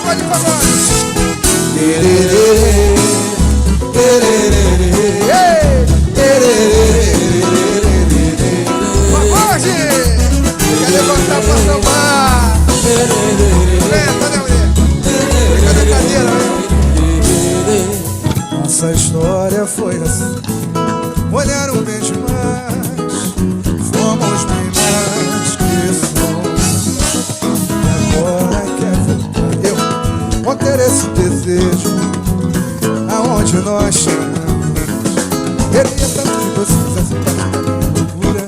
pagode, pagode. Pagode! Quer levantar pra sambar? Lenta, né, mulher? Cadê a cadeira, né? Nossa história foi assim. Olharam bem demais, fomos bem mais que somos. Agora quer voltar, eu vou ter esse desejo. Aonde nós chegamos, queria tanto que você fizesse parte da minha loucura.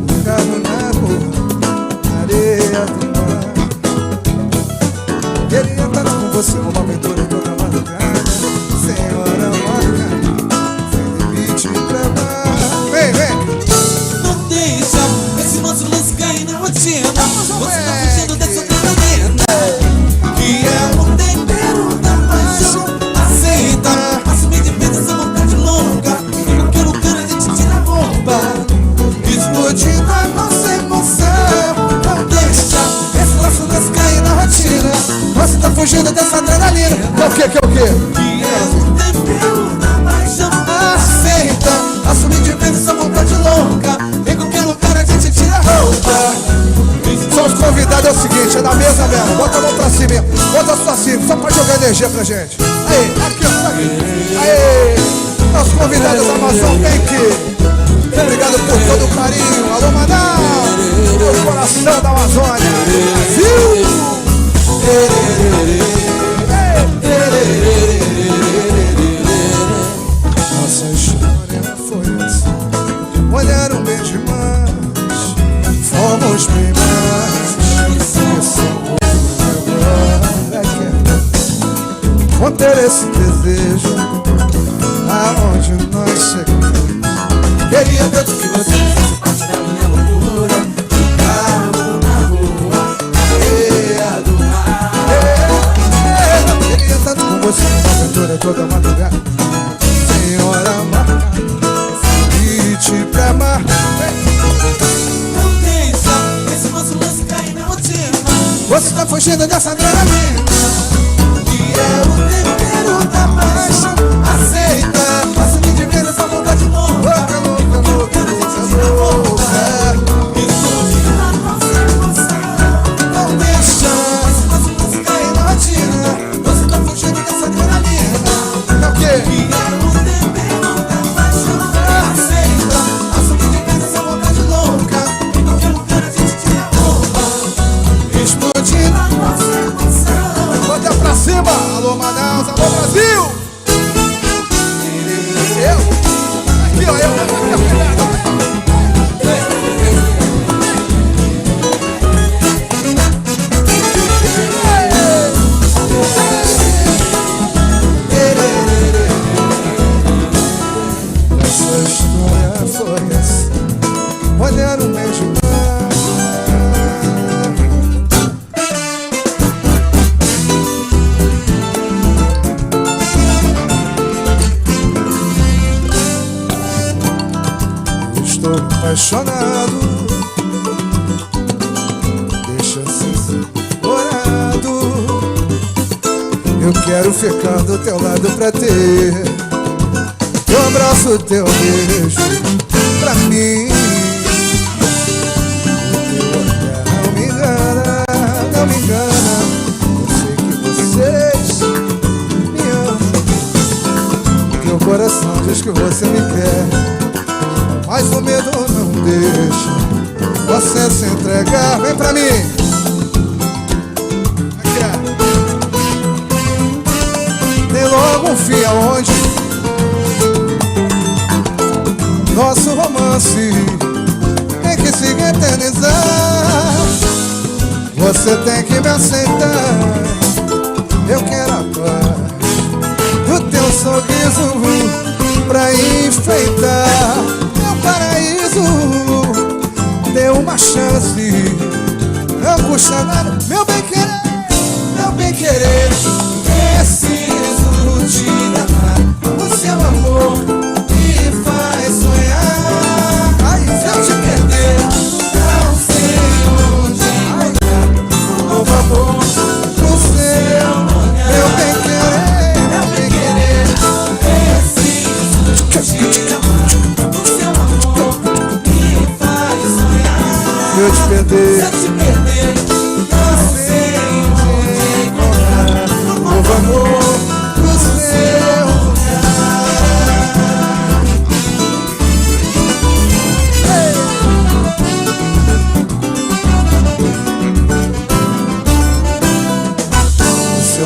Ligado na rua, na areia do mar. Queria tanto com você uma aventura toda madrugada. Senhora marca, sem limite pra mar. Vem, vem! Não deixa esse monstro lance cair na rotina. Você tá fugindo dessa adrenalina, que é o tempero da paixão. Aceita, assume de vez essa vontade louca. Em qualquer lugar a gente tira a roupa, explodindo a nossa emoção. Não deixa esse laço lance cair na rotina. Você tá fugindo dessa adrenalina, Que é o quê? Que é o quê? que é o tempero da paixão. Aceita, assume de vez essa vontade louca. Em qualquer lugar a gente tira a roupa. São os convidados, é o seguinte, é na mesa mesmo. Bota a mão pra cima, bota a sua cima, só pra jogar energia pra gente. Aí, aqui, ó, aqui. Aí, os convidados da Amazon, vem aqui. Obrigado por todo o carinho. Alô, Manaus, o coração da Amazônia. Brasil! Nossa história foi assim. Olharam bem demais, fomos bem mais. Isso agora quer conter esse desejo. Aonde nós chegamos, queria tanto que você fizesse parte da minha loucura. Carro na rua, areia do mar. Queria tanto com você uma aventura toda madrugada. Senhora marca, limite pra mar. Não deixa esse nosso lance cair na rotina. Você tá fugindo dessa adrenalina, Que é o tempero da paixão. Aceita, assume de vez essa vontade louca. louca, louca, louca, louca, louca. Explodindo a nossa emoção. Não deixa esse nosso lance cair na rotina. Você tá fugindo dessa adrenalina, É o quê? que é o tempero da paixão. Aceita, assume de vez essa vontade louca. Em qualquer lugar a gente tira a roupa, Explodindo. a nossa emoção. Bota pra cima. Alô, Manaus, alô, Brasil. Eu. Aqui, ó, eu. Essa história foi assim. Olharam bem demais. Estou apaixonado, deixa ser separado. Eu quero ficar do teu lado pra ter teu abraço, teu beijo pra mim. O teu olhar não me engana, não me engana. Eu sei que vocês me amam. Teu coração diz que você me quer, mas o medo não deixa você se entregar. Vem pra mim. Aqui é. Tem logo um fim aonde nosso romance tem que se eternizar. Você tem que me aceitar. Eu quero a paz do teu sorriso pra enfeitar meu paraíso. Dê uma chance, não custa nada. Meu bem querer, meu bem querer. Preciso te amar. O seu amor me faz sonhar. Ai, se eu te perder, não sei onde encontrar um novo amor pro seu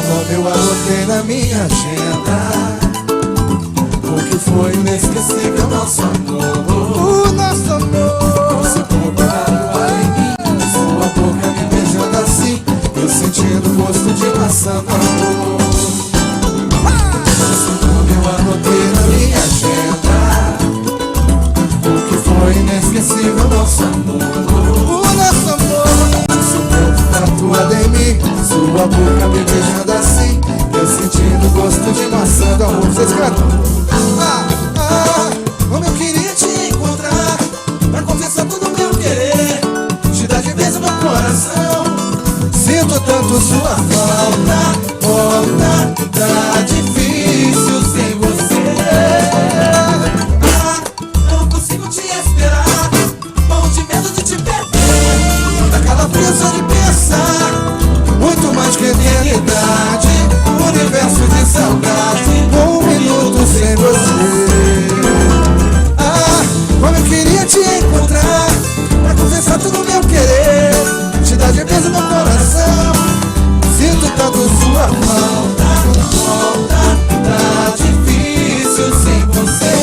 nome eu anotei na minha agenda. O que foi inesquecível nosso amor. O nosso amor. Seu corpo tatuado em mim, sua boca me beijando assim, eu sentindo o gosto de maçã no amor. Seu nome eu anotei na minha agenda. O que foi inesquecível nosso amor. O nosso amor. Seu corpo tatuado em mim, sua boca me beijando assim, eu sentindo o gosto de maçã do amor. Vocês cantam? Como eu queria te encontrar, pra confessar todo o meu querer, te dar de vez o meu coração. Sinto tanto sua falta, volta, tá difícil sem você. Eu não consigo te esperar, morro de medo de te perder. Dá calafrio só de pensar, muito mais que eternidade, um universo de saudade, um minuto sem você. Como eu queria te encontrar, pra confessar todo o meu querer, te dar de vez o meu coração. Sinto tanto sua falta, volta, tá difícil sem você.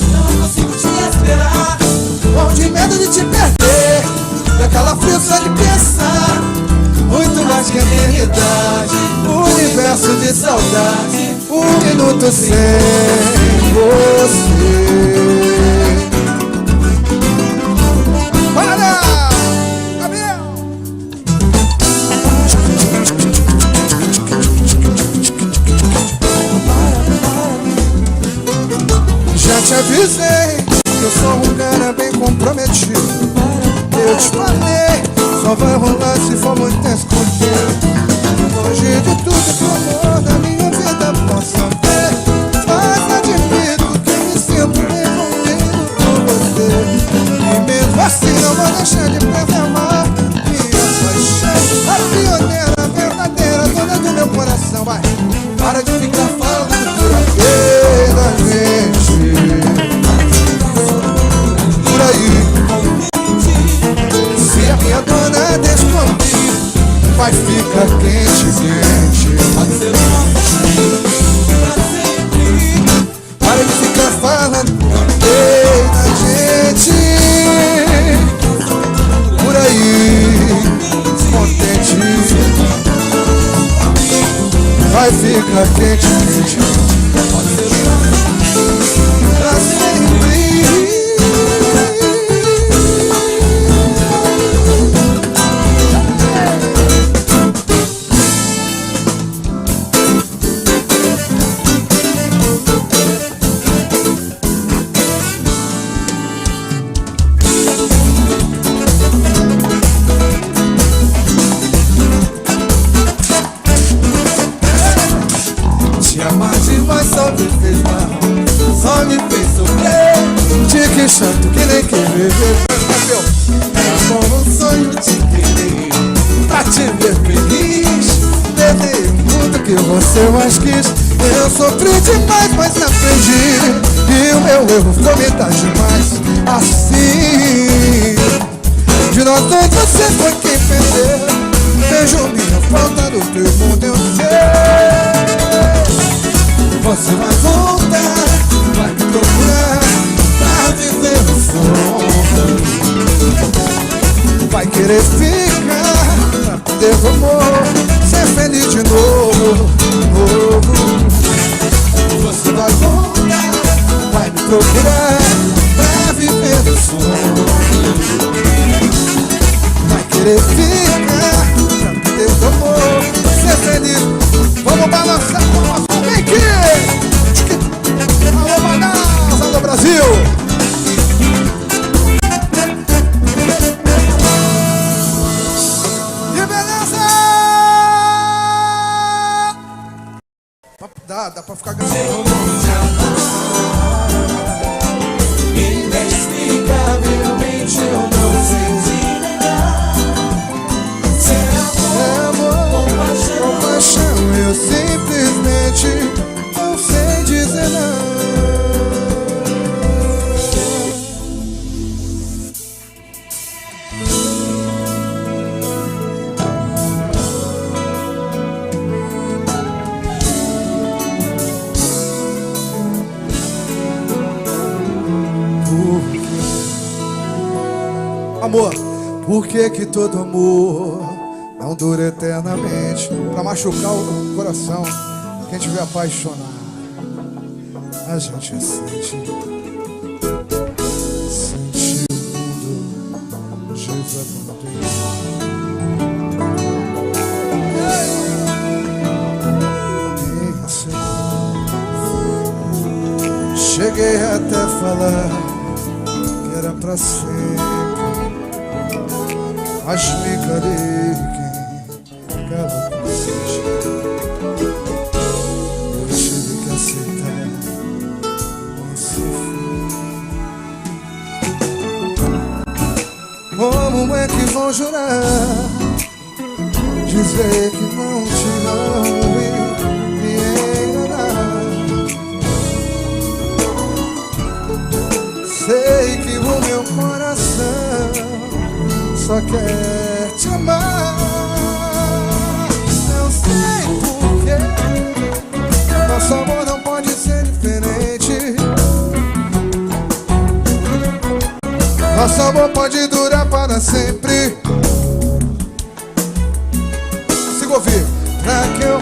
Eu não consigo te esperar, morro de medo de te perder. Dá calafrio só de pensar, muito mais que a eternidade, um universo de saudade, um minuto sem você. Olha, Gabriel! Já te avisei que eu sou um cara bem comprometido. Eu te falei, só vai rolar se for muito escondido. Longe de tudo que o amor da minha vida possa ver, mas admito que eu me sinto envolvido por você. E mesmo assim não vou deixar de preservar minha paixão, a pioneira, a verdadeira, dona do meu coração. Vai, para de ficar falando por aí da gente, por aí. Se a minha dona descobrir, vai ficar quente, quente. Pode ser uma pra sempre. Para de ficar falando ei da gente, por aí, contente. Vai ficar quente, quente. Pode ser uma pra sempre. Só me fez sofrer, de que chato que nem quer viver. Era bom um sonho de querer, pra te ver feliz, perder tudo que você mais quis. Eu sofri demais, mas aprendi, e o meu erro foi metade demais. Assim, de nós dois você foi quem perdeu. Vejo minha falta no teu mundo, eu sei. Você vai voltar, vai me procurar pra viver o sonho. Vai querer ficar pra poder o amor, ser feliz de novo, novo. Você vai voltar, vai me procurar pra viver o sonho. Vai querer ficar pra poder o amor, ser feliz. Vamos balançar com a nossa. Vem aqui! Alô, Manaus, alô, Brasil! Que beleza! Dá pra ficar gravando. Inexplicavelmente eu não sei negar. Seu amor, compaixão, eu simplesmente não sei dizer não. Amor, por que que todo amor não dura eternamente? Pra machucar o coração, quem tiver apaixonado, a gente sente o mundo de vagabundo. Cheguei até falar que era pra sempre, mas me calei, quem cala consiste. Eu tive que aceitar esse fim. Como é que vão jurar, dizer que não te amo e me enganar? Sei que o meu coração só quer te amar. Não sei porquê, nosso amor não pode ser diferente. Nosso amor pode durar para sempre. Consigo ouvir. Pra que eu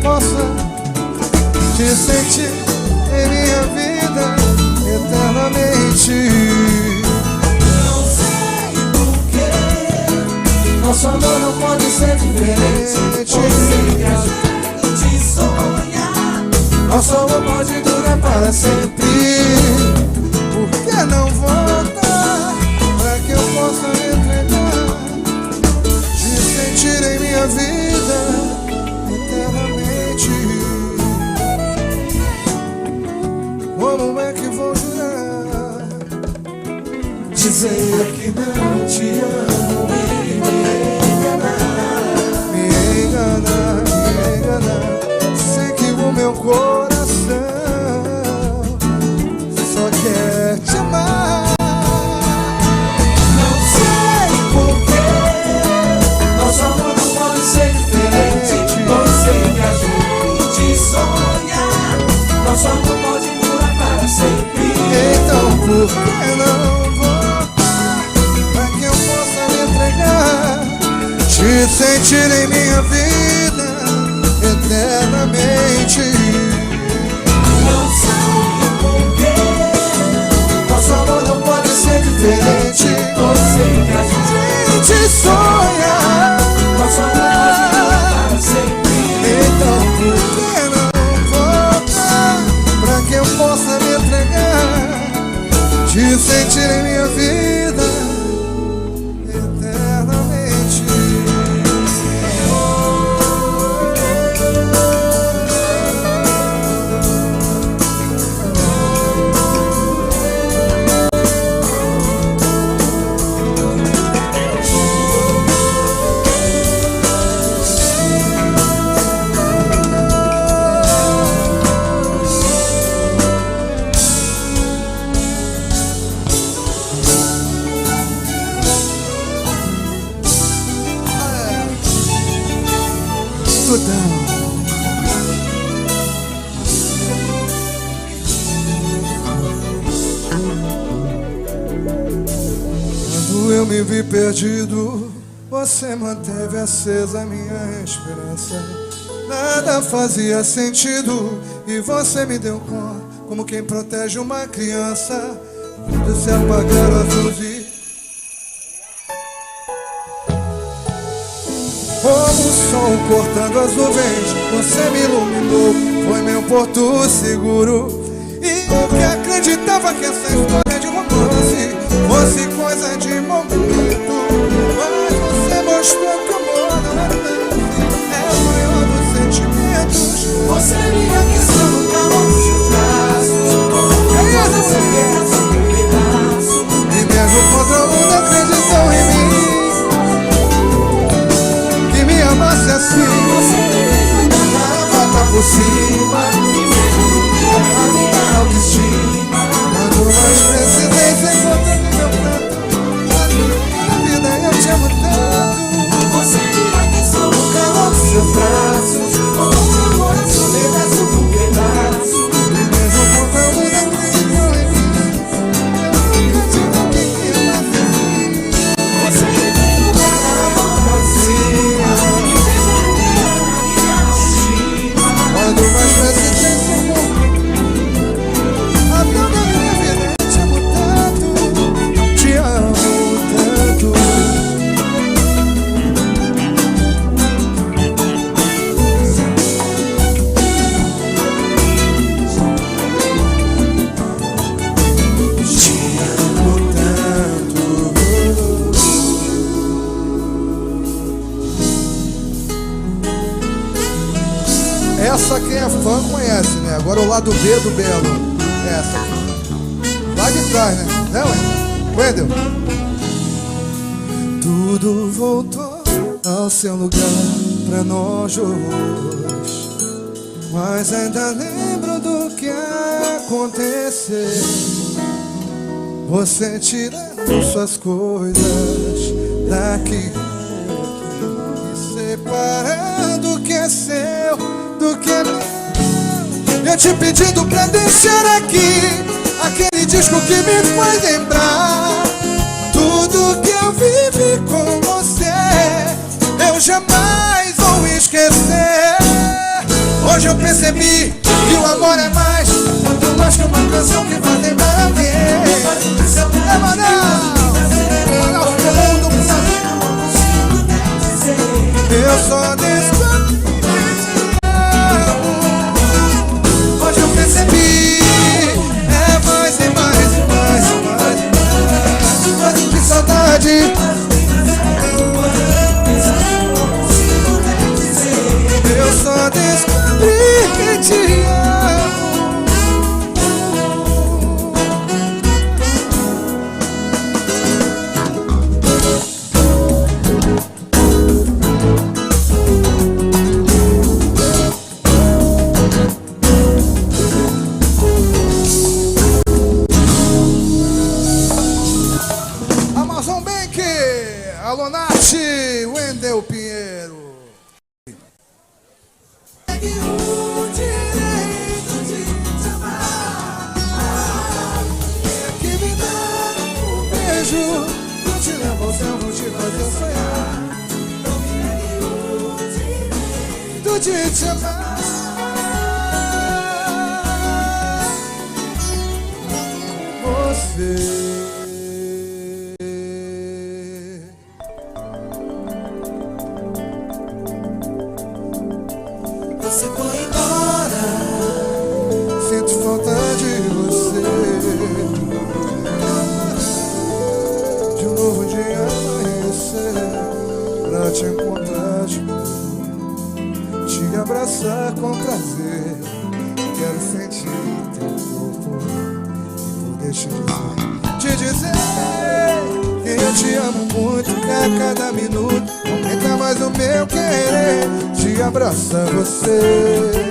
possa te sentir em minha vida eternamente. Não sei porquê, nosso amor não pode ser diferente. Você que ajuda de sonhar, nosso amor pode durar para sempre. Por que não voltar? Pra que eu possa me entregar, te sentir em minha vida eternamente. Como é que vou jurar, dizer que não te amo e me enganar? Me enganar, me enganar. Sei que o meu coração só quer te amar. Não sei porquê, nosso amor não pode ser diferente. Você que ajuda de sonhar, nosso amor pode durar para sempre. Então por que não voltar, pra que eu possa me entregar, te sentir em minha vida eternamente. Não sei porquê, nosso amor não pode ser diferente. Você que ajuda Te sonhar, nosso amor pode durar para sempre. então por que não voltar, pra que eu possa me entregar, te sentir em minha vida eternamente. Quando eu me vi perdido, você manteve acesa a minha esperança. Nada fazia sentido e você me deu cor, como quem protege uma criança. Quando se apagaram as luzes, como o sol cortando as nuvens, você me iluminou, foi meu porto seguro. E eu que acreditava que essa história de romance fosse coisa de momento, mas você mostrou que o amor não é tanto, é o maior dos sentimentos. Você me aqueceu no calor dos seus braços, você me abraçou em pedaço, E mesmo contra o mundo acreditou em mim, que me amasse assim. você me fez andar Para voltar por cima, e mesmo a minha autoestima. quando mais precisei, você conta no meu prato. Na vida eu te amo tanto. Você me aqueceu no Essa quem é fã conhece, né? Agora o lado B do Belo. Essa aqui. Lá de trás, né? Né, ué? Wendel. Tudo voltou ao seu lugar pra nós dois, mas ainda lembro do que aconteceu. Você tirando suas coisas daqui, separando o que é seu do que é meu. Eu te pedindo pra deixar aqui aquele disco que me faz lembrar tudo que eu vivi com você. Eu jamais vou esquecer. Hoje eu percebi que o amor é mais, muito mais que uma canção que faz lembrar alguém. É banal, eu só descobri. Hoje eu percebi, é mais e mais e mais e mais e mais. Que saudade. Eu só descobri que te amo. Amazon Bank, alô Nath, Wendel Pinheiro. O direito de te amar, que me dá um beijo, não te levo ao céu, não te fazer sonhar. O direito de te amar. Você foi embora, Sinto falta de você. De um novo dia amanhecer pra te encontrar de novo, te abraçar com prazer. Quero sentir teu corpo e poder te dizer que eu te amo muito, que a cada minuto aumenta mais o meu querer. De abraçar você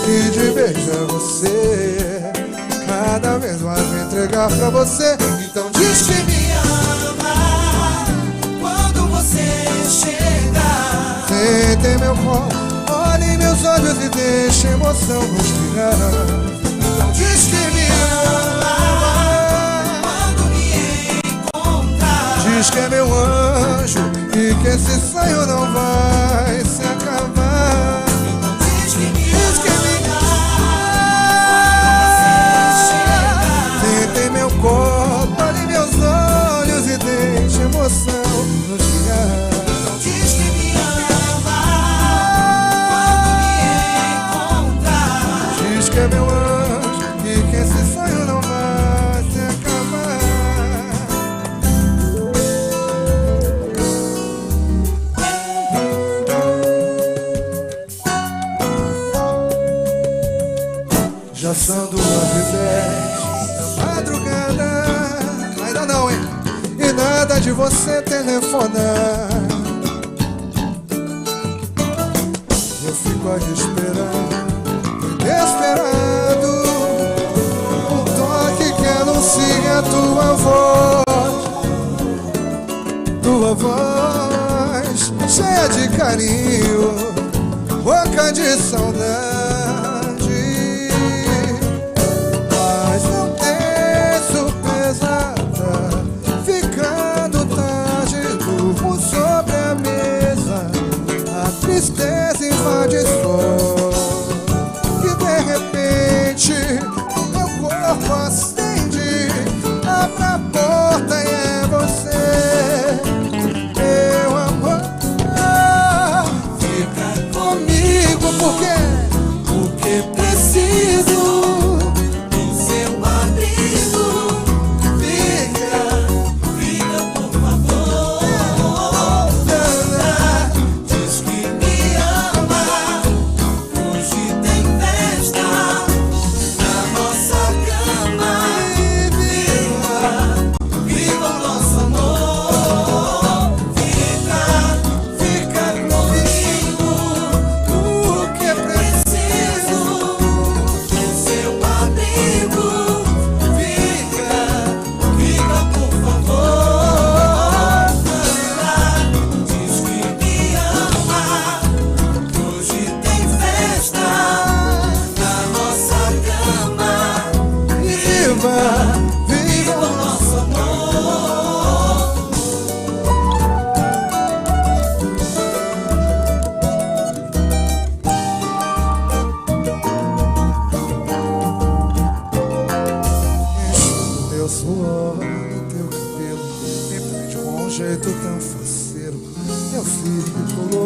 e de beijar você, cada vez mais me entregar pra você. Então diz que me ama quando você chegar. Sente em meu colo, olhe em meus olhos e deixe a emoção respirar. Então diz que me ama quando me encontrar. diz que é meu anjo e que esse sonho não vai se acabar. Diz que me Senta em meu colo, olhe em meus olhos e deixe a emoção nos guiar. Diz que me ama quando me encontrar. Diz que é meu anjo e que esse sonho não vai se acabar. Já são 2h10 da madrugada. Ainda não, hein? E nada de você telefonar. Eu fico aqui esperando, desesperado, um toque que anuncia tua voz cheia de carinho, boca de saudade. Mas não desço pesada, ficando tarde, durmo sobre a mesa. A tristeza invade o sol, e de repente meu corpo acende. Abre a porta e é você, meu amor. Fica comigo porque preciso do seu abrigo. Fica por favor. Diz que me ama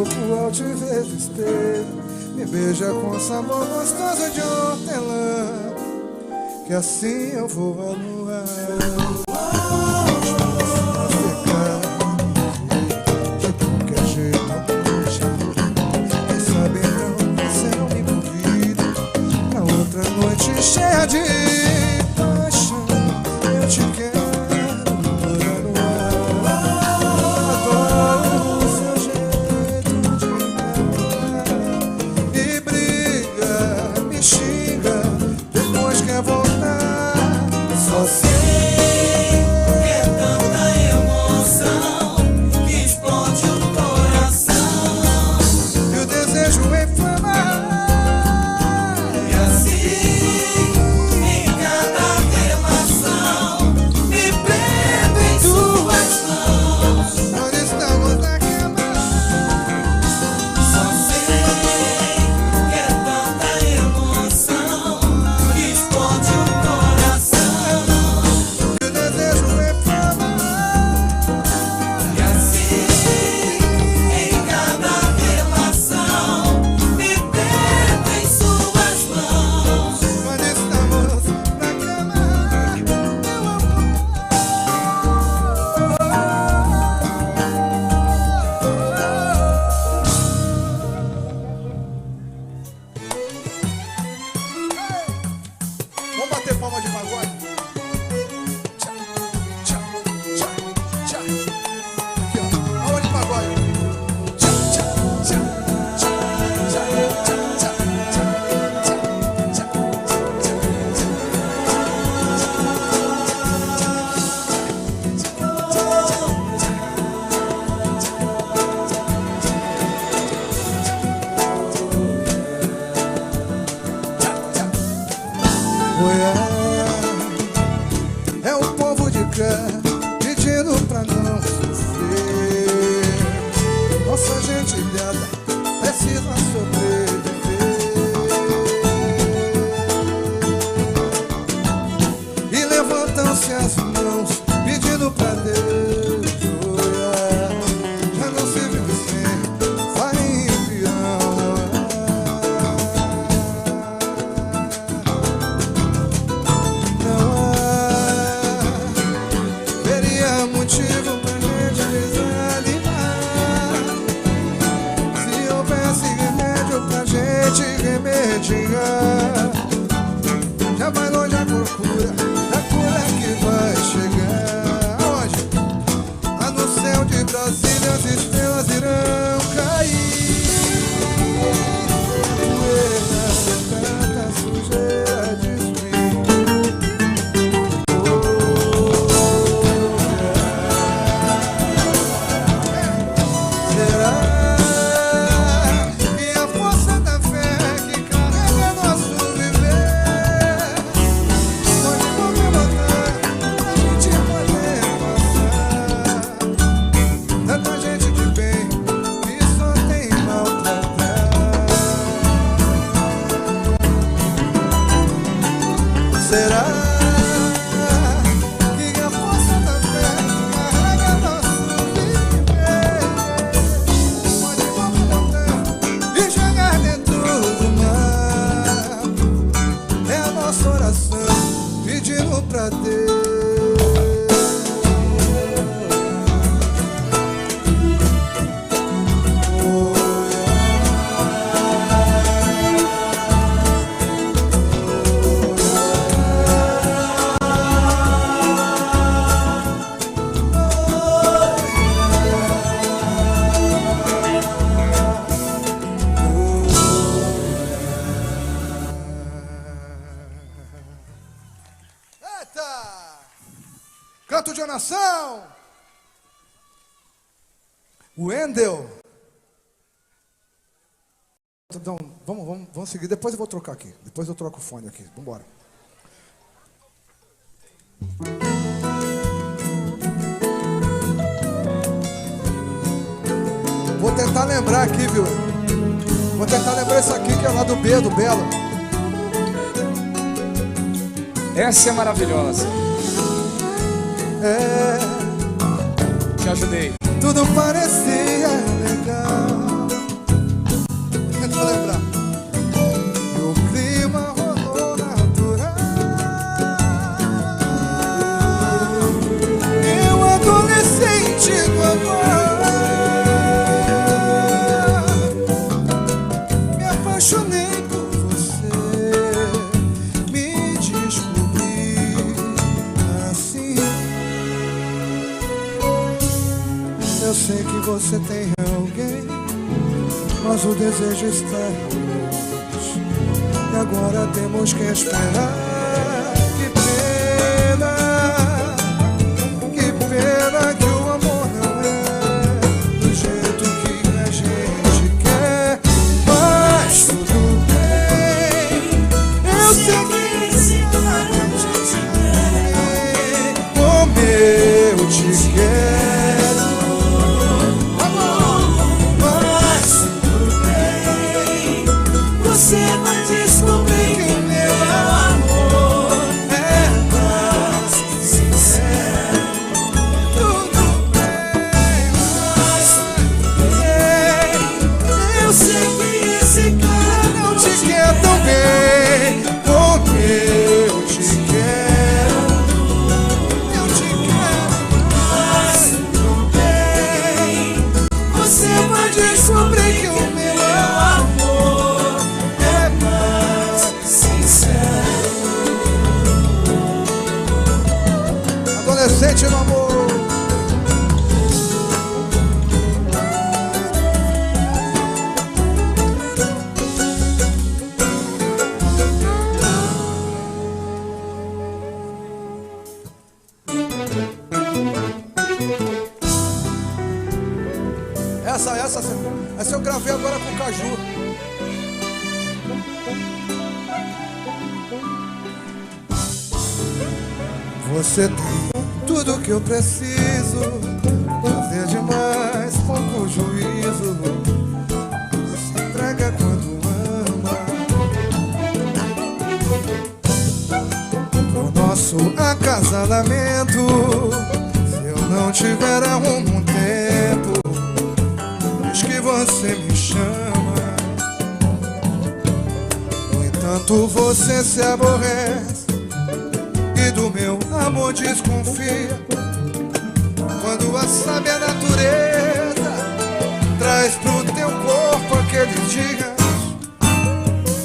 corpo ao te ver no espelho. Me beija com sabor gostoso de hortelã, que assim eu vou ao luar. De qualquer jeito eu vou deixar. Quem sabe então você não me convida pra outra noite cheia de paixão. Eu te quero morar no ar. Adoro o seu jeito de me amar. E briga, me xinga, depois quer voltar. Só sei que é tanta emoção que explode o coração. e o desejo inflamar. E assim, em cada relação, me prendo em suas mãos. Nós estamos na cama. Só sei que é tanta emoção que explode o coração. E o desejo inflamar. E assim, em cada relação, me prendo em suas mãos. Nós estamos na cama. Vamos bater palma de pagode. Tchá, tchá, tchá, tchá. Aqui, ó. Palma de pagode. Tchá, tchá, tchá, tchá, tchá, tchá, tchá, tchá, tchá, é o povo de cá pedindo pra não sofrer. Nossa gente ilhada precisa sobreviver. E levantam-se as mãos pedindo pra Deus. Já não se vive sem farinha e pirão. Não há, teria motivo pra gente desanimar. Se houvesse remédio pra gente remediar. Já vai longe a procura da cura que vai chegar. Aonde? Lá no céu de Brasília as estrelas irão cair. Poeira de tanta sujeira destruir. Será que a força da fé que carrega nosso viver pode movimentar a gente poder passar? Tanta gente de bem que só tem mal pra dar. Será que a força da fé que carrega nosso viver pode movimentar e jogar dentro do mar? É a nossa oração pedindo pra Deus. Eita! Canto de nação. Wendel. Então, vamos seguir. Depois eu vou trocar aqui. Depois eu troco o fone aqui. Vambora. Vou tentar lembrar aqui, viu? Vou tentar lembrar isso aqui que é lá do B, do Belo. Essa é maravilhosa. É, Te ajudei. tudo parecia legal você tem alguém, mas o desejo está em nós. E agora temos que esperar. Que pena que o amor não é do jeito que a gente quer. Mas tudo bem, eu sei que esse amor te quer como eu te quero. Mas tudo bem, você vai descobrir que o meu amor é mais sincero. Tudo bem, mas tudo bem, eu sei que esse cara não te quer tão bem como eu te quero. Eu te quero, mas tudo bem, você vai descobrir que o meu amor é mais sincero. Adolescente no amor. Essa eu gravei agora com o Caju. Você tem tudo que eu preciso, fazer demais, pouco juízo. Se entrega quando ama. O nosso acasalamento, se eu não tiver arrumo um tempo, diz que você me chama. No entanto você se aborrece e do meu amor desconfia, quando a sábia natureza traz pro teu corpo aqueles dias.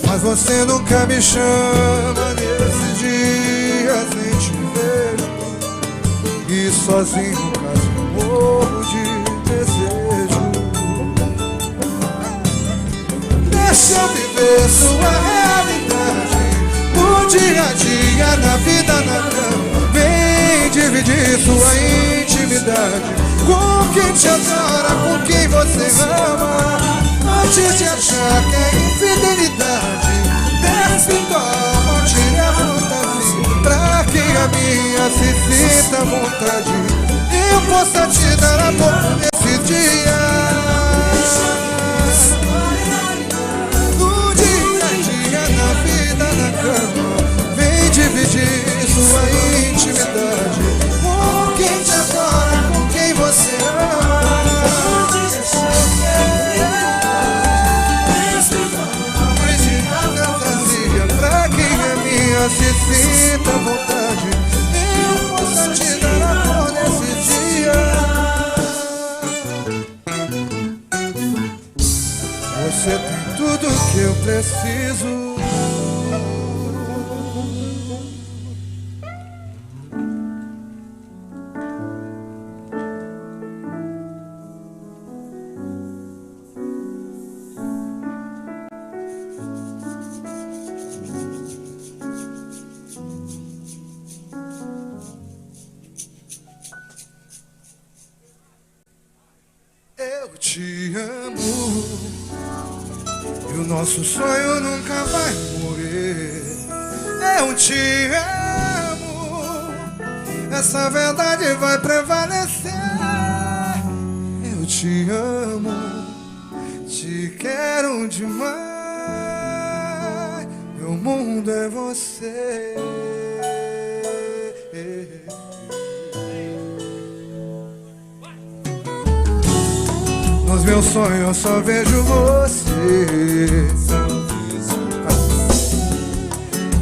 Mas você nunca me chama nesses dias, nem te vejo, e sozinho quase morro de desejo. Deixa eu viver sua realidade, no dia a dia, na vida, na cama. Vem dividir sua intimidade com quem te adora, com quem você ama. Antes de achar que é infidelidade, desce e toma, tire a fantasia, pra que a minha se sinta à vontade, eu possa te dar amor nesse dia. No dia a dia, na vida, na cama. Vem dividir sua intimidade com quem te adora, com quem você ama. Pra quem é minha se sinta à vontade, eu possa te dar amor nesse dia. Você tem tudo que eu preciso. Eu te amo e o nosso sonho nunca vai morrer. Eu te amo, essa verdade vai prevalecer. Eu te amo, te quero demais. Meu mundo é você. Nos meus sonhos eu só vejo você,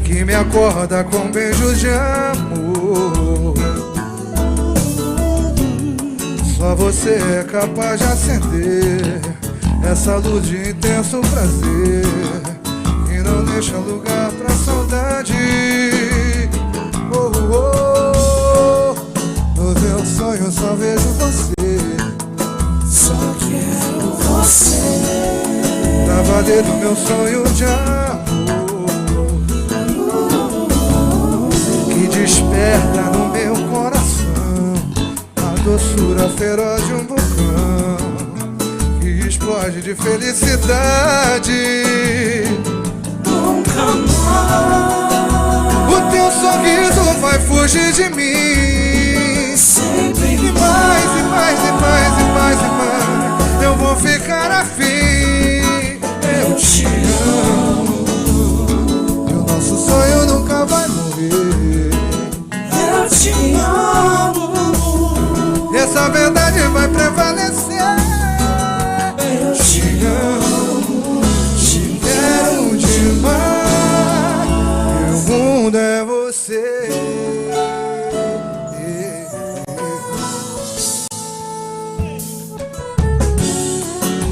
que me acorda com beijos de amor. Só você é capaz de acender essa luz de intenso prazer, e não deixa lugar pra saudade. Oh, oh, oh. Nos meus sonhos eu só vejo você. quero você. Tava dentro do meu sonho de amor, que desperta no meu coração a doçura feroz de um vulcão, que explode de felicidade. Nunca mais O teu sorriso vai fugir de mim. sempre E mais, e mais, e mais, e mais, e mais, eu vou ficar afim. Eu te amo, e o nosso sonho nunca vai morrer. eu te amo. Essa verdade vai prevalecer. Eu Te te amo, te quero demais. Meu mundo é você.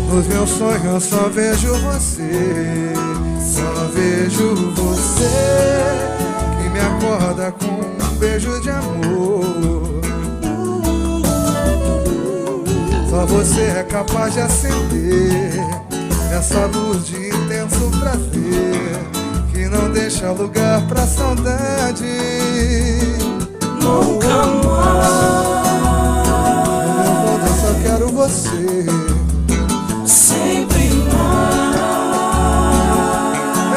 Nos meus sonhos eu só vejo você, só vejo você, que me acorda com um beijo de amor. Só você é capaz de acender essa luz de intenso prazer, que não deixa lugar pra saudade. nunca mais, No meu mundo eu só quero você. sempre mais.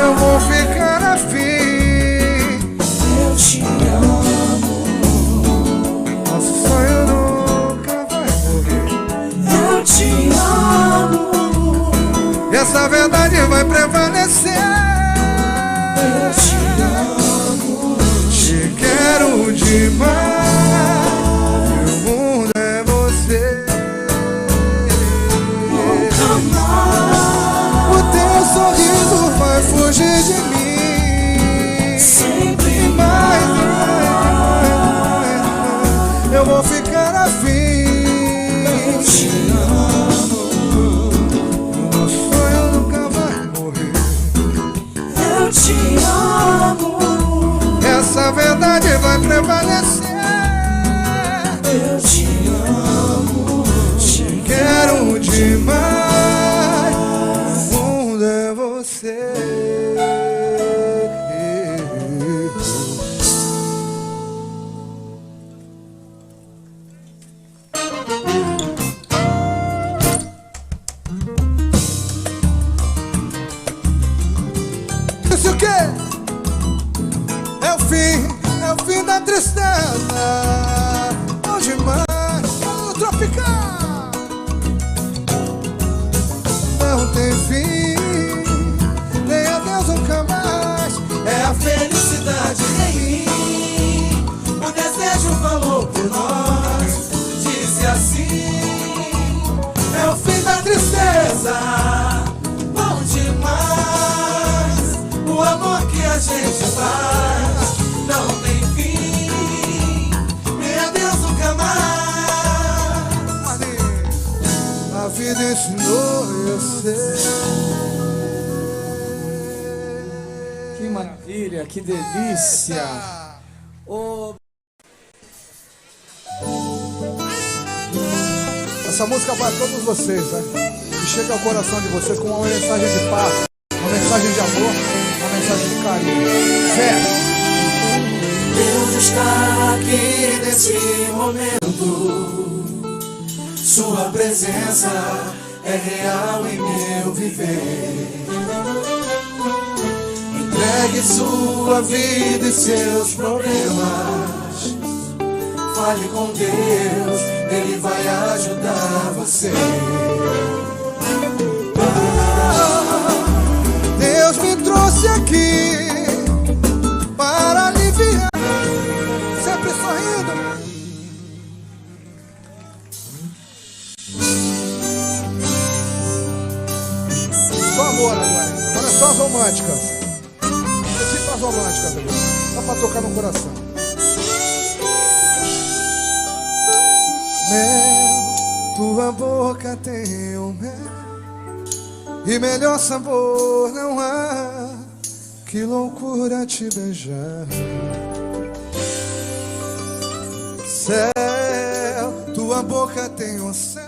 Eu vou ficar afim. Eu te amo. Nosso sonho nunca vai morrer. Eu te amo. E essa verdade vai prevalecer. Eu te amo. Te quero demais. Meu mundo é você. O teu sorriso vai fugir de mim. Sempre E mais, e mais, e mais, e mais, eu vou ficar afim. eu te amo. O nosso sonho nunca vai morrer. Eu te amo. Essa verdade vai prevalecer. Eu te amo. Te Quero demais. O mundo é você. Isso o quê? É o fim da tristeza. Bom demais, o tropical. Não tem fim, nem adeus nunca mais. É a felicidade em mim. O desejo falou por nós. Disse assim: é o fim da tristeza. Bom demais. O amor que a gente faz não tem fim. Nem adeus nunca mais. Ali, a vida ensinou eu sei. Que maravilha, que delícia. Ô, Essa música vai a todos vocês, né? Que chega ao coração de vocês com uma mensagem de paz, uma mensagem de amor, uma mensagem de carinho. Fé! Deus está aqui nesse momento. Sua presença é real em meu viver. Entregue sua vida e seus problemas. Fale com Deus, Ele vai ajudar você. Deus me trouxe aqui para aliviar, sempre sorrindo. Só amor agora. Agora é só as românticas. Tipo as românticas agora. Só pra tocar no coração. Mel, tua boca tem um mel, e melhor sabor não há. Que loucura te beijar. Céu, tua boca tem um céu,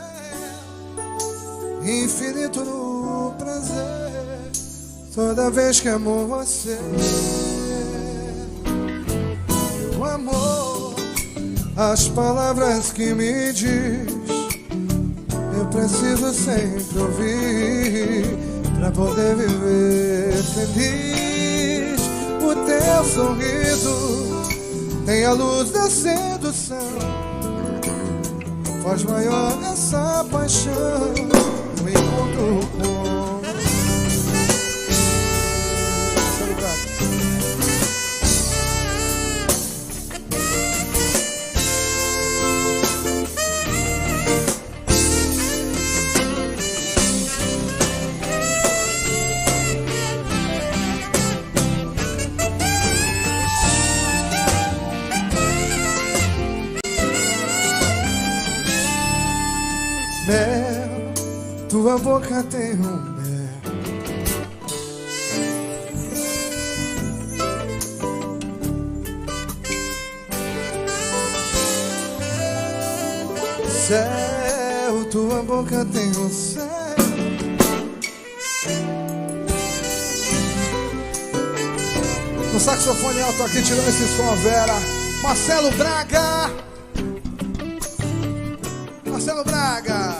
infinito no prazer, toda vez que amo você. Meu amor, as palavras que me diz, eu preciso sempre ouvir pra poder viver feliz. O teu sorriso tem a luz da sedução, faz maior essa paixão. Eu encontro com mel, tua boca tem mel. Céu, tua boca tem céu. No saxofone alto aqui tirando esse som, Vera, Marcelo Braga. Marcelo Braga.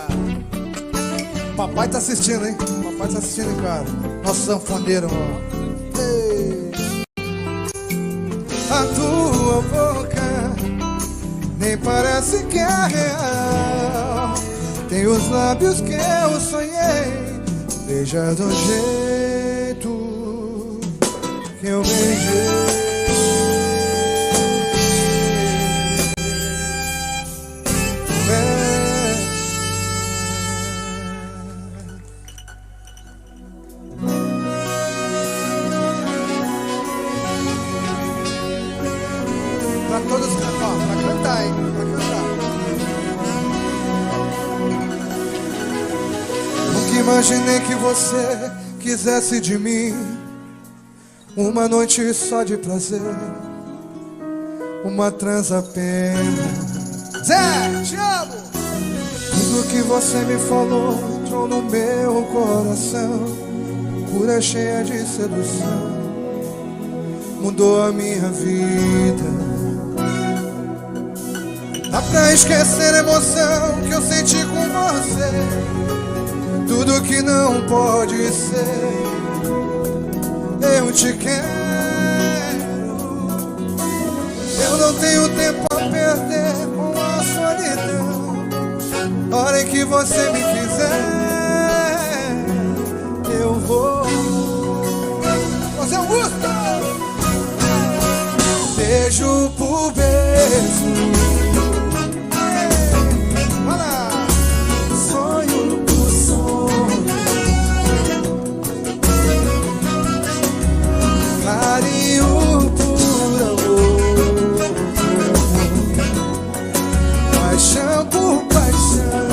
Papai tá assistindo, hein? Papai tá assistindo, hein, cara? Nosso sanfoneiro, ó. Ei. A tua boca nem parece que é real. Tem os lábios que eu sonhei. Beija do jeito que eu beijei. Pra todos, ó, pra cantar, hein? Pra cantar. Nunca imaginei que você quisesse de mim uma noite só de prazer, uma transa apenas. Zé, te amo! Tudo que você me falou entrou no meu coração, cura cheia de sedução, mudou a minha vida. Dá pra esquecer a emoção que eu senti com você, tudo que não pode ser. Eu te quero, eu não tenho tempo a perder com a solidão. Hora em que você me quiser, eu vou. Você é Augusto! Beijo por beijo, carinho por amor, paixão por paixão.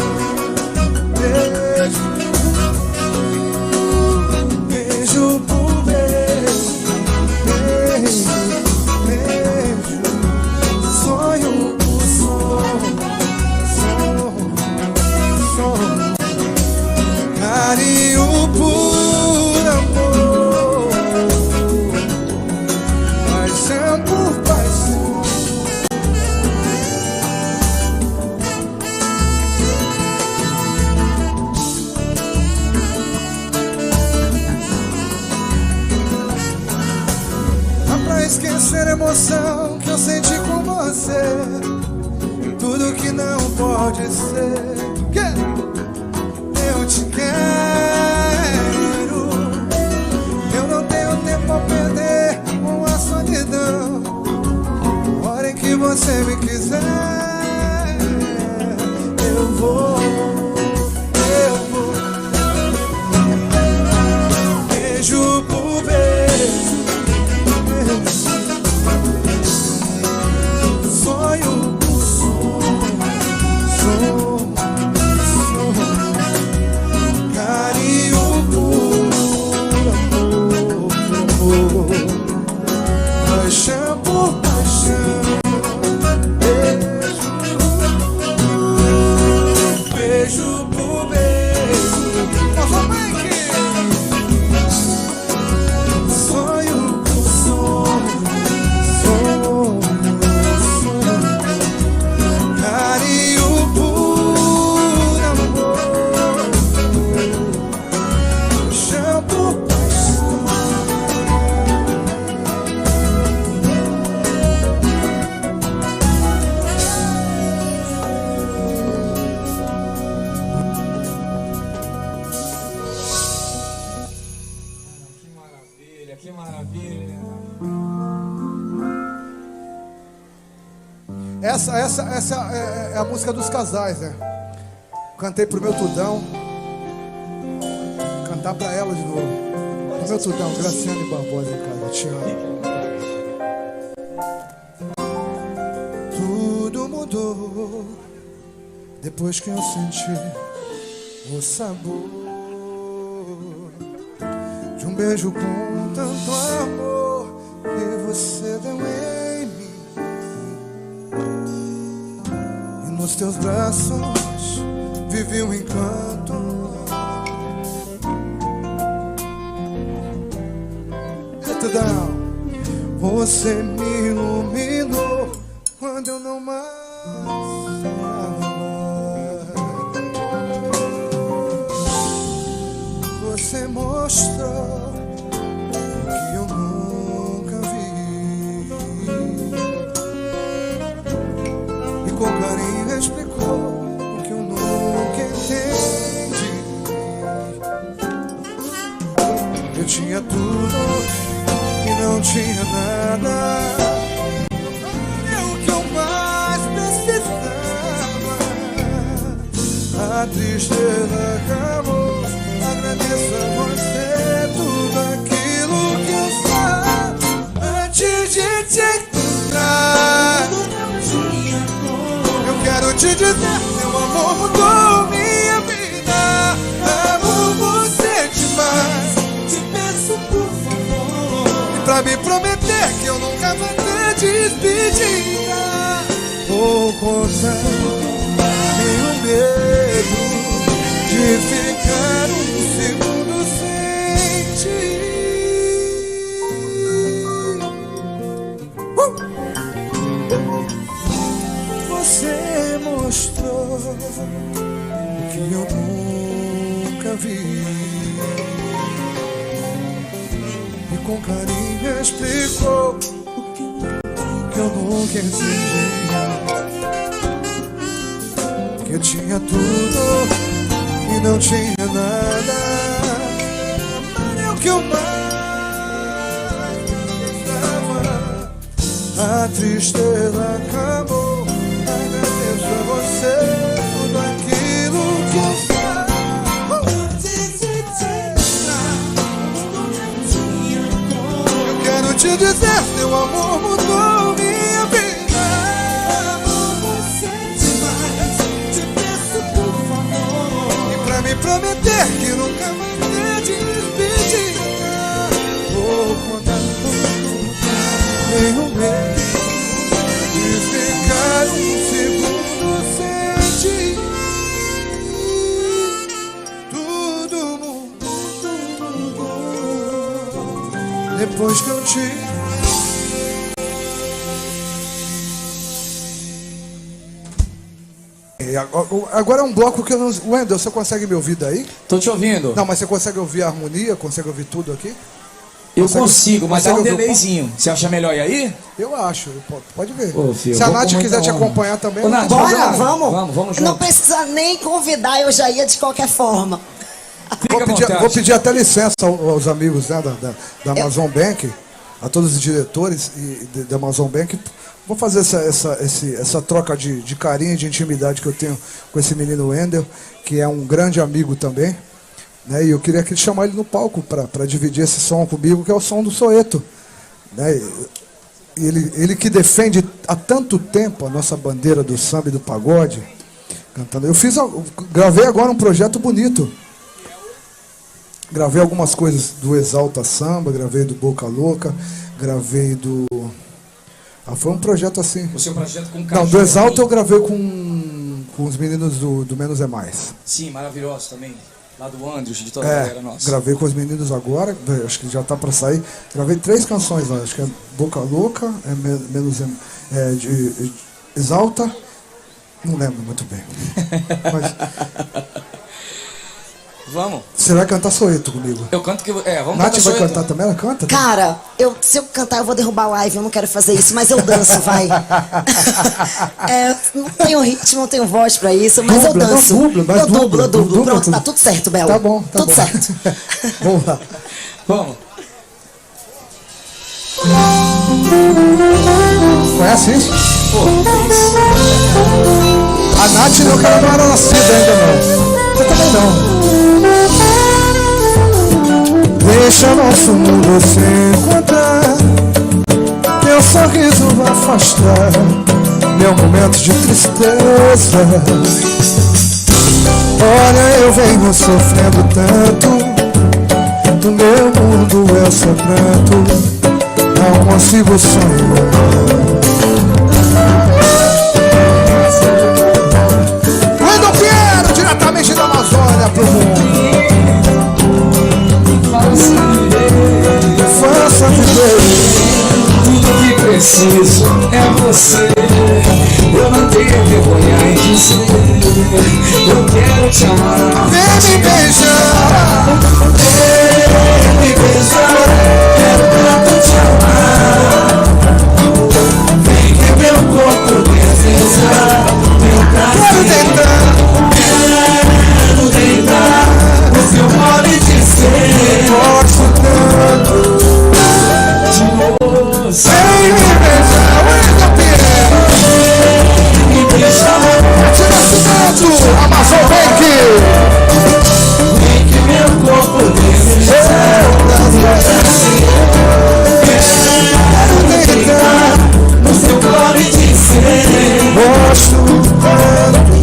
Beijo, beijo por beijo, beijo, beijo, sonho por sonho, sonho, carinho por amor, paixão por paixão. Dá pra esquecer a emoção que eu senti com você, tudo que não pode ser. Eu te quero, eu não tenho tempo a perder com a solidão. Hora em que você me quiser, eu vou, eu vou. Beijo por beijo, sonho por sonho, carinho por amor, paixão por paixão. Beijo, que maravilha. Essa é a música dos casais, né? Cantei pro meu Tudão. Cantar pra ela de novo. Pro meu Tudão, Graciane Barbosa em casa, te amo. Tudo mudou depois que eu senti o sabor de um beijo com tanto amor que você deu em mim. E nos teus braços vivi um encanto. Tudão, você me iluminou quando eu não mais sonhava. Você mostrou que eu nunca vi e com carinho explicou o que eu nunca entendi. Eu tinha tudo e não tinha nada. A tristeza acabou. Agradeço a você tudo aquilo que eu faço antes de te encontrar. Eu quero te dizer, meu amor mudou minha vida. Amo você demais. Te peço por favor, e pra me prometer que eu nunca vou ter despedida, vou contar nenhum medo de ficar um segundo sem ti. Você mostrou o que eu nunca vi e com carinho explicou o que eu nunca entendi. Que eu tinha tudo e não tinha nada. É o que eu mais precisava. A tristeza acabou. Agradeço a você tudo aquilo que eu faço antes de te encontrar. Eu quero te dizer, meu amor mudou minha vida. Me prometer que nunca mais ter despedida, vou contar nenhum medo de ficar um segundo sem ti. Tudo mudou depois que eu te. Agora é um bloco que eu não... Wendel, você consegue me ouvir daí? Tô te ouvindo. Não, mas você consegue ouvir a harmonia? Consegue ouvir tudo aqui? Eu consigo, mas é um delayzinho. Você acha melhor ir aí? Eu acho, pode ver. Ô, filho, se a Nath quiser te acompanhar também... Ô, Nath, bora, vamos junto. Não precisa nem convidar, eu já ia de qualquer forma. Vou pedir até licença aos amigos, né, da Amazon Bank, a todos os diretores da Amazon Bank. Vou fazer essa troca de carinho e de intimidade que eu tenho com esse menino Wendel, que é um grande amigo também, né? E eu queria chamar ele no palco para dividir esse som comigo, que é o som do Soeto, né? Ele que defende há tanto tempo a nossa bandeira do samba e do pagode, cantando. Gravei agora um projeto bonito. Gravei algumas coisas do Exalta Samba, gravei do Boca Louca, gravei do... foi um projeto assim. O seu projeto com Não, do Exalta eu gravei com os meninos do Menos é Mais. Sim, maravilhoso também. Lá do Andrews, de toda a galera nossa. Gravei com os meninos agora, acho que já tá pra sair. Gravei 3 canções lá, acho que é Boca Louca, de Exalta, não lembro muito bem. Mas... Vamos. Você vai cantar Soeto comigo? Eu canto que... vamos Nath vai Soeto. cantar também? Ela canta? Cara, se eu cantar eu vou derrubar a live, eu não quero fazer isso, mas eu danço, vai. Não tenho ritmo, não tenho voz pra isso, mas eu danço. Eu dublo. Pronto, tá tudo certo, Belo. Tá bom, tudo certo. Vamos lá. Vamos. Conhece isso? A Nath não, que ela não era nascida ainda não. Eu também não. Deixa nosso mundo se encontrar, teu sorriso vai afastar meu momento de tristeza. Olha, eu venho sofrendo tanto, no meu mundo é só pranto, não consigo sonhar. Wendel Pinheiro, diretamente da Amazônia pro mundo. Faça viver. Tudo que preciso é você. Eu não tenho vergonha em dizer, eu quero te amar. Vem me beijar, Vem me beijar, quero tanto te amar. Vem que meu corpo deseja, meu quero prazer. deitar, Quero deitar no seu mole de ser. gosto tanto. Você Vem me beijar, Wendel Pinheiro. me deixa, Arte Nascimento, Amazon Bank. vem que meu corpo deseja. Quero deitar, No seu mole de ser. gosto tanto.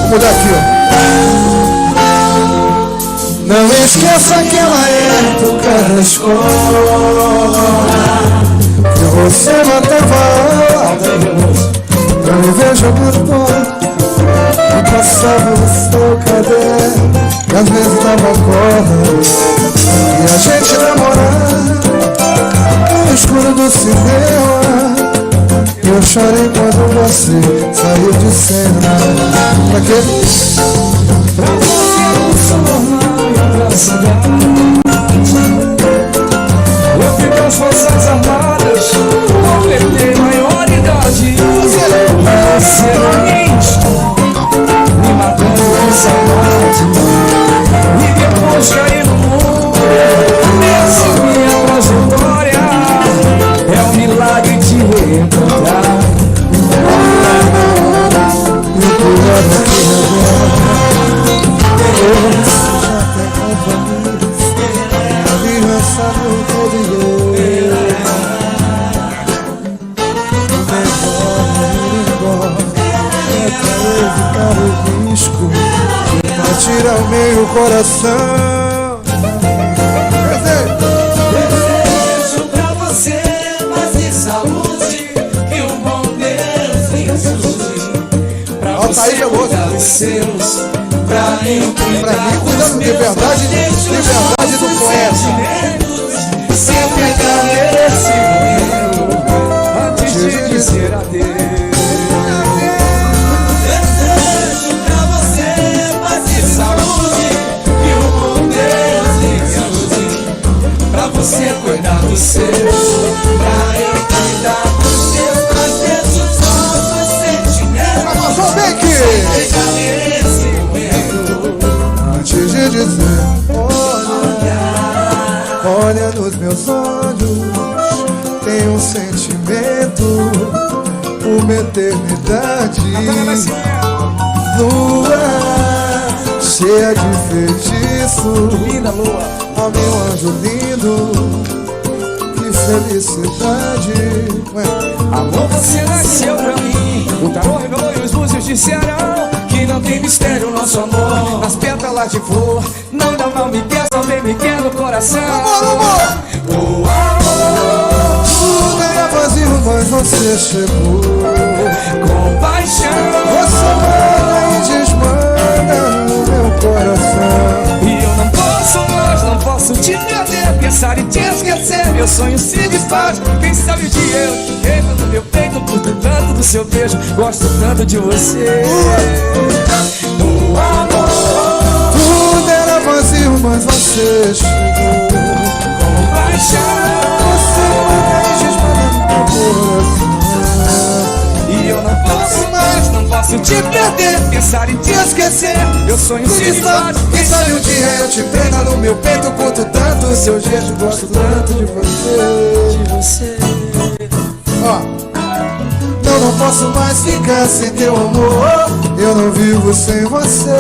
Vou mudar aqui, ó. Não esqueça aquela época da escola, que você matava alta pra me ver jogando bola. E passava no seu caderno, e às vezes dava cola, e a gente namorava no escuro do cinema. E eu chorei quando você saiu de cena. Pra quê? Pra você eu sou normal e engraçadão. Eu fico às forças armadas, completei maioridade. Você não me enche, me matando com saudade. E depois caí no mundo, essa minha trajetória é um milagre de reencontrar. Tira o meio coração. Desejo pra você paz e saúde, que o bom Deus lhe ajude. Pra Ó, tá aí, você meu moço. cuidar dos seus, pra eu Pra cuidar mim, dos cuidando de meus. verdade, liberdade do poeta. Sentimentos, sempre agradeço antes de dizer adeus. Desejo pra você paz e saúde, que o bom Deus lhe ajude. Pra você cuidar dos seus, pra eu cuidar dos meus. Agradeço todos os sentimentos, Amazon Bank. sempre agradeço Antes de dizer, olha nos meus olhos, tem um sentimento, uma eternidade. Lua cheia de feitiço, Linda lua, ó meu anjo lindo, que felicidade. Ué, amor, você nasceu pra mim. O tarô revelou e os búzios disseram que não tem mistério nosso amor. Nas pétalas de flor, não, me quer, só vem me quer no coração. amor, O amor, tudo era vazio, mas você chegou. com paixão, Você manda e desmanda no meu coração. e eu não posso mais, não posso te perder. Pensar em te esquecer, meu sonho se desfaz. Quem sabe o dia eu te vejo no meu peito, curto tanto do seu beijo, gosto tanto de você. O amor, Tudo era vazio, mas você chegou. com paixão, Você manda e desmanda no meu coração. e eu não posso mais, não posso te te perder, pensar em te esquecer. Eu sonho Quem sabe um dia eu te prenda no meu peito. Curto tanto o seu jeito, gosto tanto de você. Ó, não posso mais ficar sem teu amor. Eu não vivo sem você.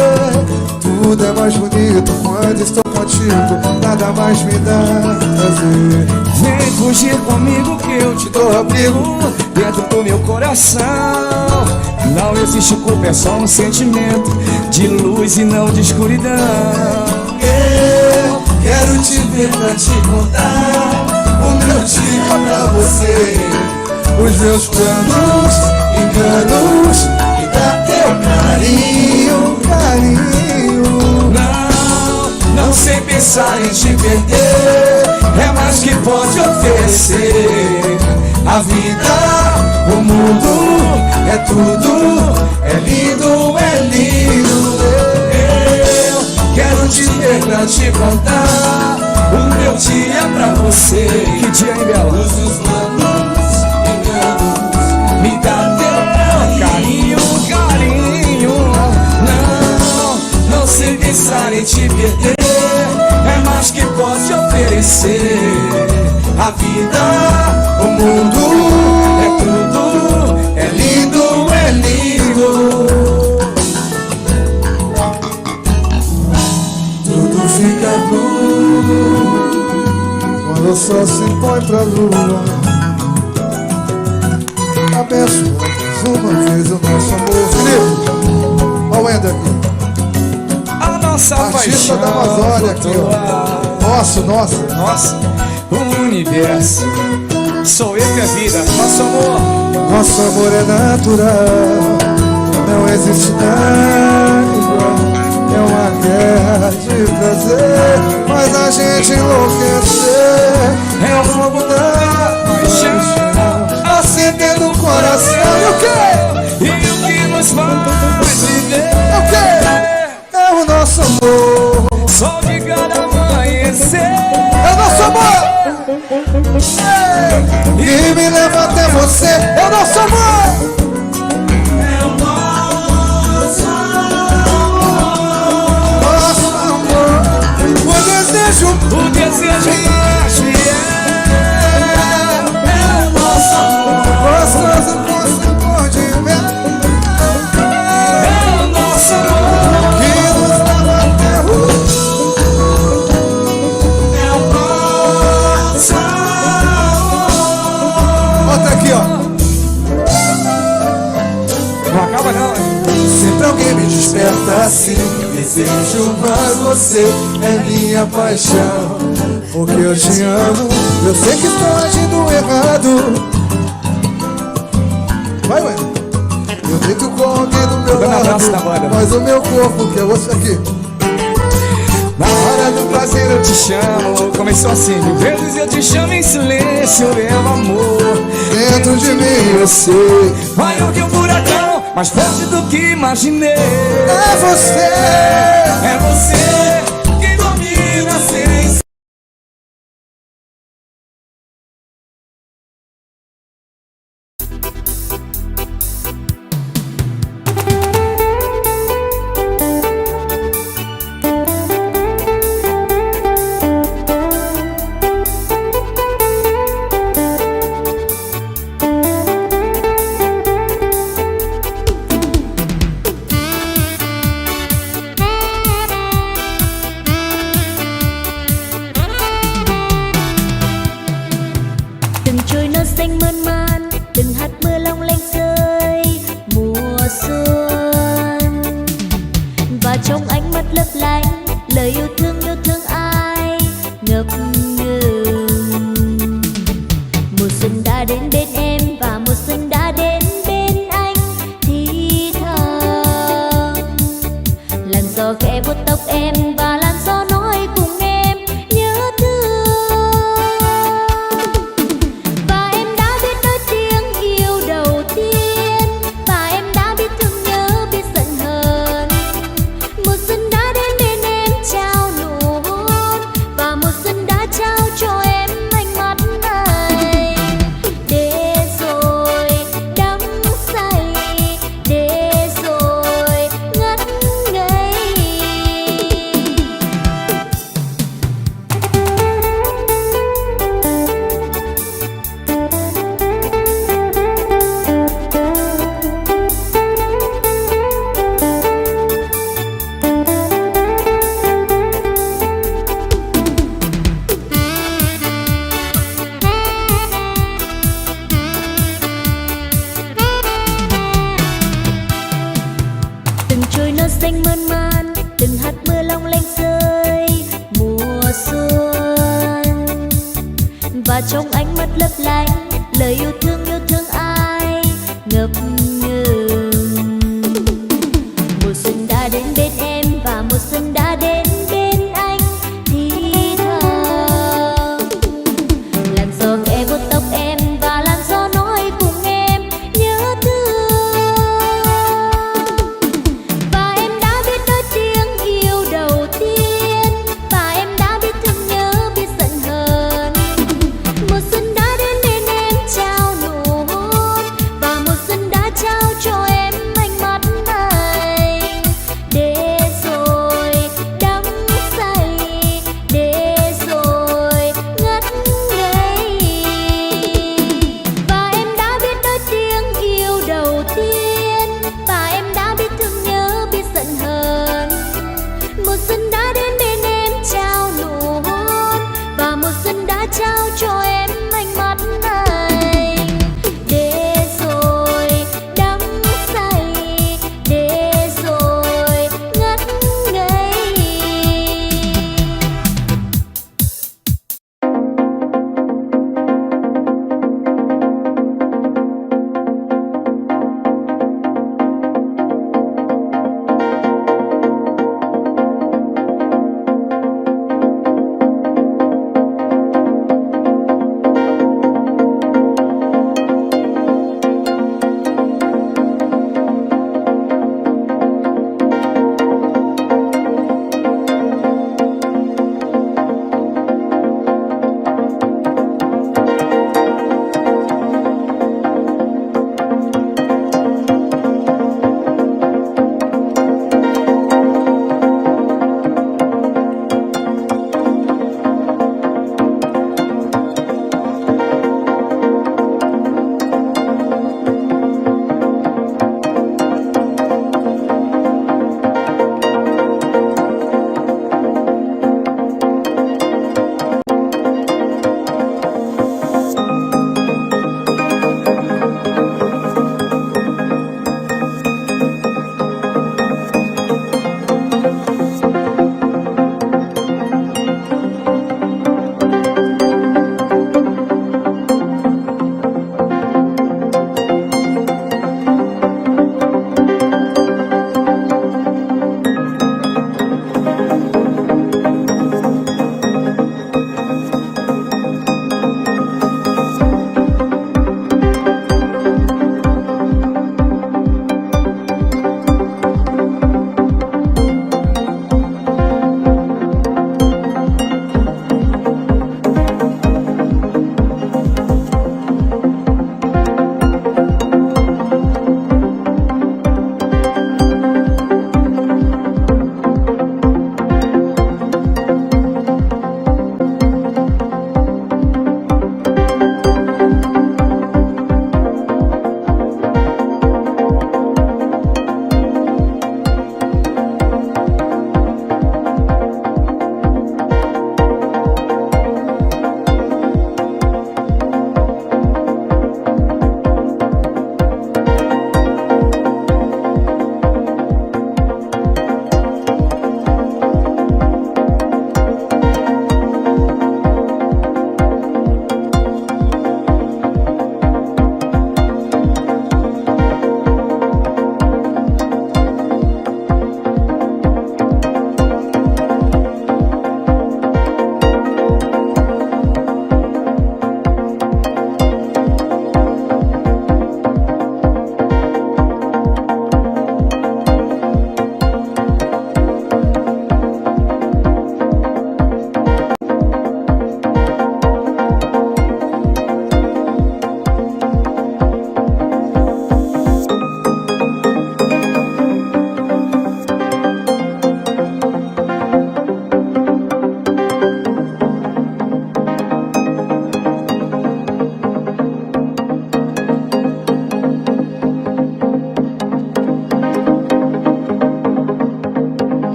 Tudo é mais bonito quando estou contigo. Nada mais me dá prazer. Vem fugir comigo que eu te dou abrigo dentro do meu coração. Não existe culpa, é só um sentimento de luz e não de escuridão. Eu quero te ver pra te contar o meu dia pra você. Os meus planos, enganos e dá teu carinho. Não sei pensar em te perder. É mais que pode oferecer. A vida, o mundo, é tudo. É lindo, é lindo. Eu quero te ver pra te contar o meu dia pra você. Que dia, hein, Bela? Os meus planos, enganos, me dá teu carinho. Não sei pensar em te perder. É mais que posso oferecer. A vida, o mundo, é tudo. É lindo, é lindo. Tudo fica blue quando o sol se põe pra lua. Abençoa mais uma vez o nosso amor. Felipe, olha o Wender aqui. Nossa Artista paixão da Amazônia aqui, ó. Nossa. O universo. Sou eu que é vida, nosso amor. Nosso amor é natural. Não existe nada igual. É uma guerra de prazer. Faz a gente enlouquecer. É o fogo da paixão acendendo o coração. E o quê? E o que nos faz viver? É o quê? É o nosso amor. Sol de cada amanhecer. É o nosso amor. E me leva até você. É o nosso amor. É o nosso Nosso amor. O desejo é o nosso amor. gostoso você pode ver. É o nosso amor. Que nos leva até o É o nosso amor. Outra aqui, ó. Não acaba não, hein? Sempre alguém me desperta assim. Desejo mais você, é minha paixão. Porque eu te amo, eu sei que estou agindo errado. Vai, ué. Eu deito com alguém do meu Dando abraço na banda. lado, mas o meu corpo quer você aqui. Na hora do prazer eu te chamo. Começou assim, de vezes eu te chamo em silêncio, meu amor. Dentro de mim eu sei. Vai ouvir o furacão, mais forte do que imaginei. É você. É você quem domina sem. Từng trôi non xanh mơn man, từng hạt mưa long lanh rơi mùa xuân. Và trong ánh mắt lấp lánh, lời yêu thương ai ngập ngừng. Mùa xuân đã đến bên em và mùa xuân đã đến bên anh thì thầm. Làn gió khẽ vuốt tóc em và làn gió nói cùng em nhớ thương. Và em đã biết nói tiếng yêu đầu tiên, và em đã biết thương nhớ biết giận hờn. Mùa xuân đã đến bên em trao nụ và trong ánh mắt lấp lánh lời yêu thương ai ngập ngừng. Mùa xuân đã đến bên em và mùa xuân đã đến bên anh thì thầm. Làn gió khẽ vuốt tóc em và làn gió nói cùng em nhớ thương. Và em đã biết nói tiếng yêu đầu tiên, và em đã biết thương nhớ biết giận hờn. Mùa xuân đã đến bên em trao nụ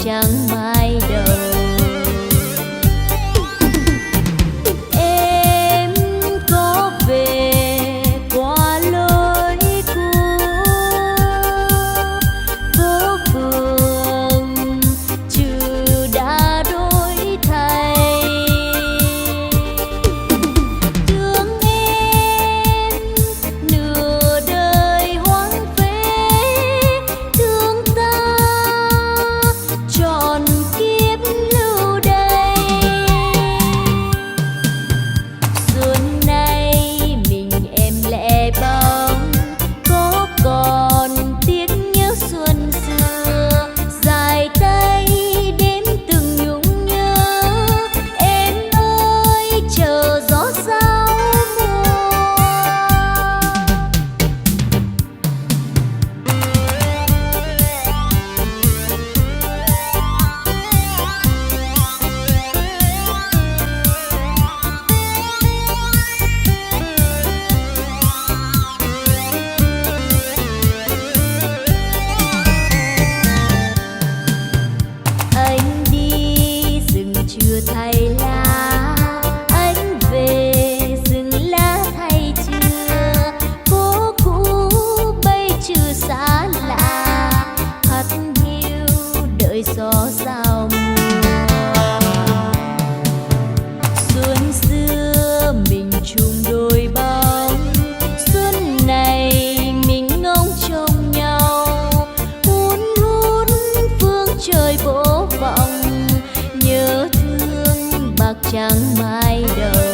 trắng mai đầu. Em có về qua lối cũ, phố phường trừ đã đổi thay. Thương em nửa đời hoang phế, thương ta trọn kiếp lưu đây. Xuân nay mình em lẻ bóng, có còn tiếc nhớ xuân xưa. Dài tay đếm từng nhung nhớ, em ơi chờ gió sao mùa. Anh đi rừng chưa thay lá, anh về rừng lá thay chưa. Phố cũ bây chưa xa lạ, hắt hiu đợi gió giao mùa. Xuân xưa mình chung đôi bóng, xuân này mình ngóng trông nhau. Hun hun phương trời vỗ vọng, nhớ thương bạc trắng mai đầu.